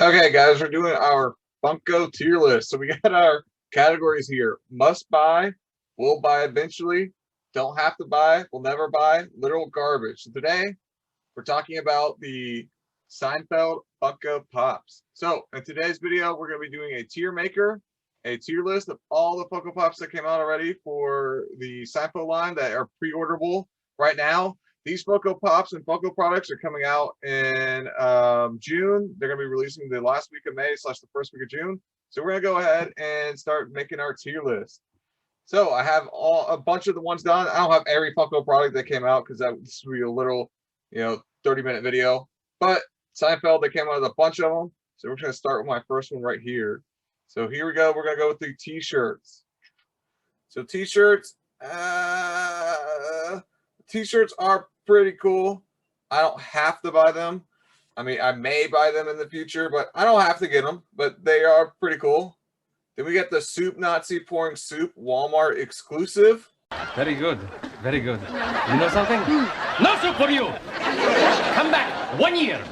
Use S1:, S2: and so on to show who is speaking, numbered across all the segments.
S1: Okay, guys, we're doing our Funko tier list. So we got our categories here: must buy, will buy eventually, don't have to buy, will never buy, literal garbage. So today we're talking about the Seinfeld Funko Pops. So in today's video, we're going to be doing a tier maker, a tier list of all the Funko Pops that came out already for the Seinfeld line that are pre-orderable right now. These Funko Pops and Funko products are coming out in June. They're going to be releasing the last week of May / the first week of June. So we're going to go ahead and start making our tier list. So I have a bunch of the ones done. I don't have every Funko product that came out because this would be a little, 30-minute video. But Seinfeld, they came out with a bunch of them. So we're going to start with my first one right here. So here we go. We're going to go with the T-shirts. So T-shirts. T-shirts are pretty cool. I don't have to buy them. I mean, I may buy them in the future, but I don't have to get them. But they are pretty cool. Then we got the Soup Nazi Pouring Soup Walmart exclusive.
S2: Very good. Very good. You know something? No soup for you! Come back 1 year.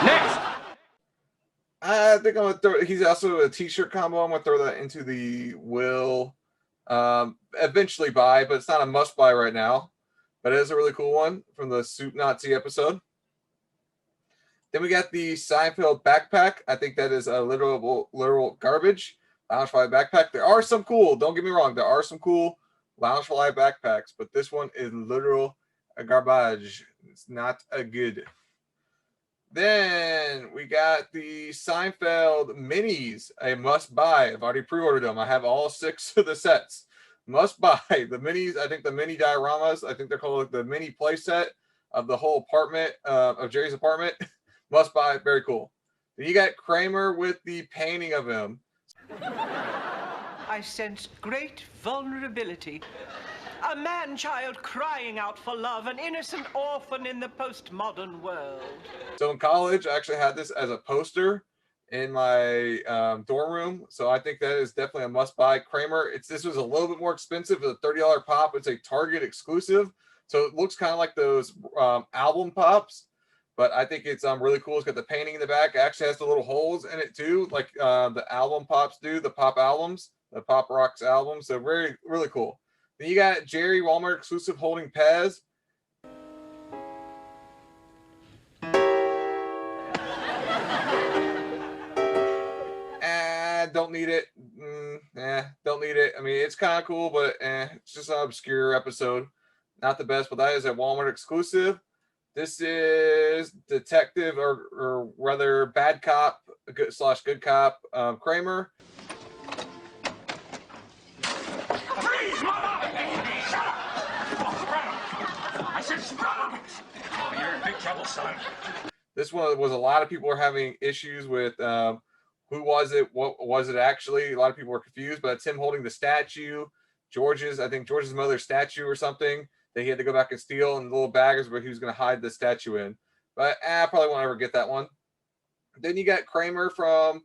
S2: Next!
S1: I think I'm going to throw... He's also a T-shirt combo. I'm going to throw that into the will eventually buy, but it's not a must buy right now. But it is a really cool one from the Soup Nazi episode. Then we got the Seinfeld backpack. I think that is a literal garbage. Loungefly backpack. There are some cool, don't get me wrong, there are some cool Loungefly backpacks, but this one is literal garbage. It's not a good. Then we got the Seinfeld minis, a must buy. I've already pre-ordered them. I have all 6 of the sets. Must buy. The minis, I think the mini dioramas, I think they're called the mini play set of the whole apartment, of Jerry's apartment. Must buy. Very cool. Then you got Kramer with the painting of him.
S3: I sense great vulnerability. A man-child crying out for love, an innocent orphan in the postmodern world.
S1: So in college, I actually had this as a poster in my dorm room. So I think that is definitely a must-buy. Kramer, this was a little bit more expensive. It's a $30 pop. It's a Target exclusive. So it looks kind of like those album pops. But I think it's really cool. It's got the painting in the back. It actually has the little holes in it too, like the album pops do, the pop albums, the Pop Rocks albums. So really cool. Then you got Jerry Walmart exclusive holding Pez. Don't need it. Don't need it. I mean, it's kind of cool, but it's just an obscure episode. Not the best, but that is a Walmart exclusive. This is detective, or rather bad cop / good cop, Kramer.
S4: Freeze, mama! Shut up! Oh, I said stop! Oh, you're in big trouble, son.
S1: This one was a lot of people were having issues with who was it? What was it actually? A lot of people were confused, but it's him holding the statue. I think George's mother's statue or something that he had to go back and steal, and the little bag is where he was going to hide the statue in. But I probably won't ever get that one. Then you got Kramer from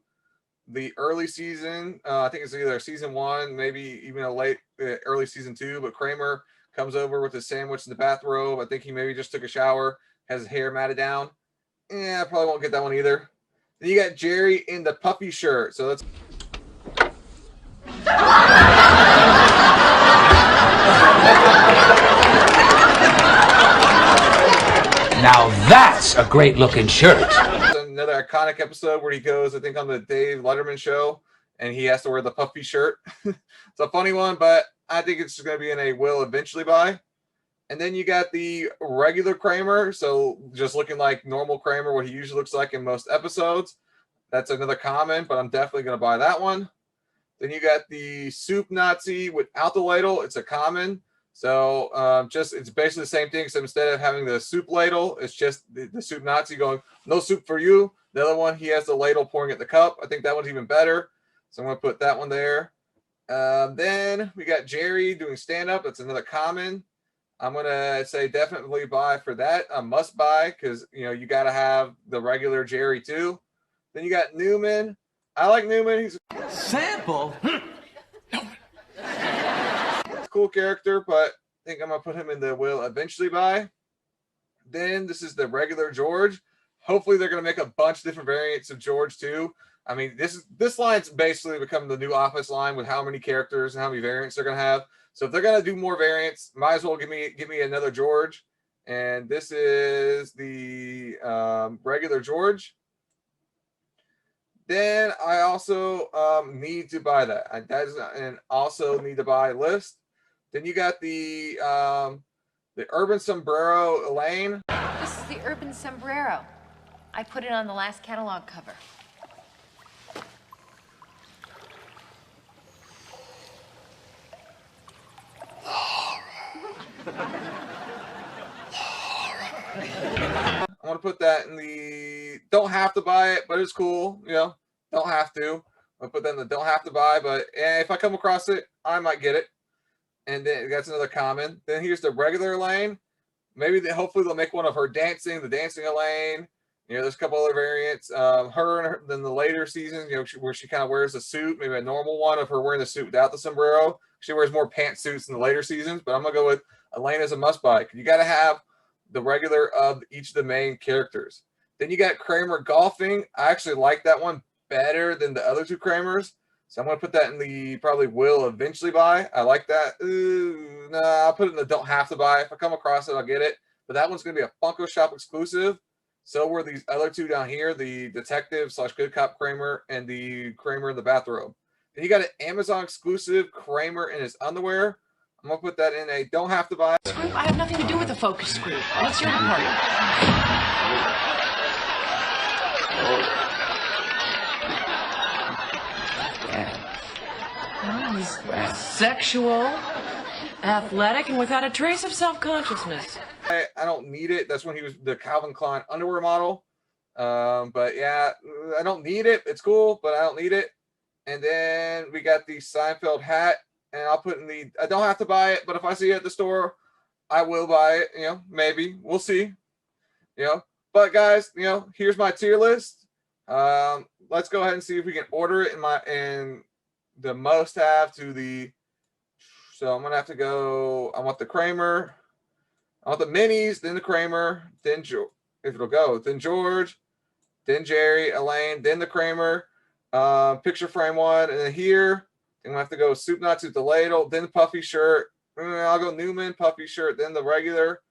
S1: the early season. I think it's either season 1, maybe even a late early season 2. But Kramer comes over with his sandwich in the bathrobe. I think he maybe just took a shower, has his hair matted down. I probably won't get that one either. Then you got Jerry in the puffy shirt. So that's...
S5: Now that's a great looking shirt.
S1: Another iconic episode where he goes, I think, on the Dave Letterman show, and he has to wear the puffy shirt. It's a funny one, but I think it's going to be in a will eventually buy. And then you got the regular Kramer, so just looking like normal Kramer, what he usually looks like in most episodes. That's another common, but I'm definitely going to buy that one. Then you got the Soup Nazi without the ladle. It's a common. So it's basically the same thing. So instead of having the soup ladle, it's just the Soup Nazi going, no soup for you. The other one, he has the ladle pouring at the cup. I think that one's even better. So I'm going to put that one there. Then we got Jerry doing stand-up. That's another common. I'm going to say definitely buy for that. A must buy because, you got to have the regular Jerry too. Then you got Newman. I like Newman. He's a
S5: Sample?
S1: cool character, but think I'm gonna put him in the will eventually buy. Then this is the regular George Hopefully they're going to make a bunch of different variants of George too. I mean, this line's basically become the new Office line with how many characters and how many variants they're going to have. So if they're going to do more variants, might as well give me another George. And this is the regular George. Then I also need to buy that. And also need to buy list. Then you got the Urban Sombrero Elaine.
S6: This is the Urban Sombrero. I put it on the last catalog cover.
S1: I want to put that in the don't have to buy it, but it's cool. You know, don't have to. I'll put that in the don't have to buy, but if I come across it, I might get it. And then that's another common. Then here's the regular Elaine. Maybe hopefully they'll make one of her dancing, the dancing Elaine. You know, there's a couple other variants. Then the later seasons, you know, where she kind of wears a suit, maybe a normal one of her wearing the suit without the sombrero. She wears more pantsuits in the later seasons, but I'm gonna go with Elaine as a must buy. You got to have the regular of each of the main characters. Then you got Kramer golfing. I actually like that one better than the other two Kramers. So I'm going to put that in the probably will eventually buy. I like that. Nah, I'll put it in the don't have to buy. If I come across it, I'll get it. But that one's going to be a Funko Shop exclusive. So were these other two down here, the detective / good cop Kramer and the Kramer in the bathrobe. Then you got an Amazon exclusive Kramer in his underwear. I'm going to put that in a don't have to buy.
S6: Group, I have nothing to do with the focus group. That's your department. Well, he's sexual, athletic, and without a trace of self-consciousness.
S1: I don't need it. That's when he was the Calvin Klein underwear model. But yeah, I don't need it. It's cool, but I don't need it. And then we got the Seinfeld hat. And I'll put in the, I don't have to buy it, but if I see it at the store, I will buy it, you know, maybe. We'll see. You know. But guys, you know, here's my tier list. Let's go ahead and see if we can order it in the must have to the, so I'm gonna have to go, I want the Kramer, I want the minis, then the Kramer, then George, if it'll go, then George, then Jerry, Elaine, then the Kramer, picture frame one, and then here I'm gonna have to go soup not to the ladle, then the puffy shirt. I'll go Newman, puffy shirt, then the regular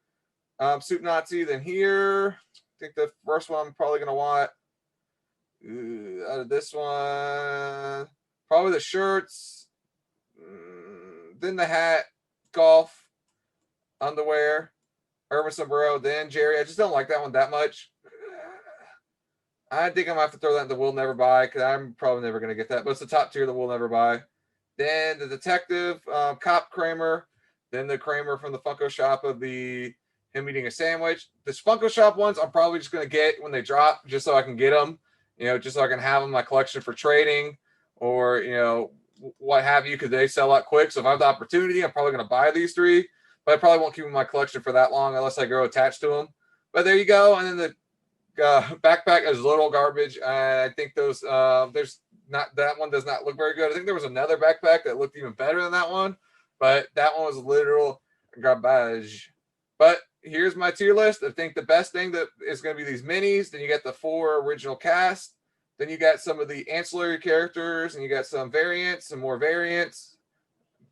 S1: soup Nazi. Then here, I think the first one I'm probably gonna want out of this one, probably the shirts, then the hat, golf, underwear, Urban Sombrero, then Jerry. I just don't like that one that much. I think I'm gonna have to throw that in the will never buy because I'm probably never gonna get that. But it's the top tier that we'll never buy. Then the detective, cop Kramer, then the Kramer from the Funko Shop of him eating a sandwich. This Funko Shop ones I'm probably just going to get when they drop just so I can get them, you know, just so I can have them in my collection for trading or, you know, what have you, because they sell out quick. So if I have the opportunity, I'm probably going to buy these three, but I probably won't keep them in my collection for that long unless I grow attached to them. But there you go. And then the backpack is little garbage. I think those, that one does not look very good. I think there was another backpack that looked even better than that one, but that one was literal garbage. But here's my tier list. I think the best thing that is going to be these minis. Then you got the 4 original cast. Then you got some of the ancillary characters, and you got some variants, some more variants.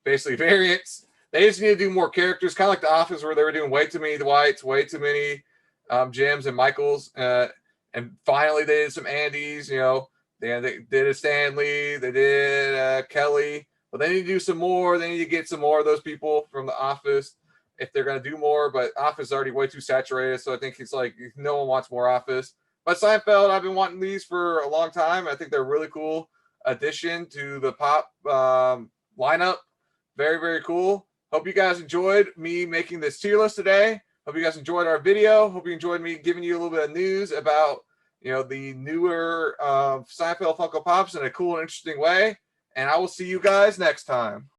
S1: Basically variants. They just need to do more characters, kind of like The Office, where they were doing way too many Dwights, way too many Jims and Michaels. And finally, they did some Andys, you know. They did a Stanley. They did Kelly. But they need to do some more. They need to get some more of those people from The Office if they're going to do more. But Office is already way too saturated. So I think it's like no one wants more Office. But Seinfeld, I've been wanting these for a long time. I think they're a really cool addition to the Pop lineup. Very, very cool. Hope you guys enjoyed me making this tier list today. Hope you guys enjoyed our video. Hope you enjoyed me giving you a little bit of news about, you know, the newer Seinfeld Funko Pops in a cool and interesting way. And I will see you guys next time.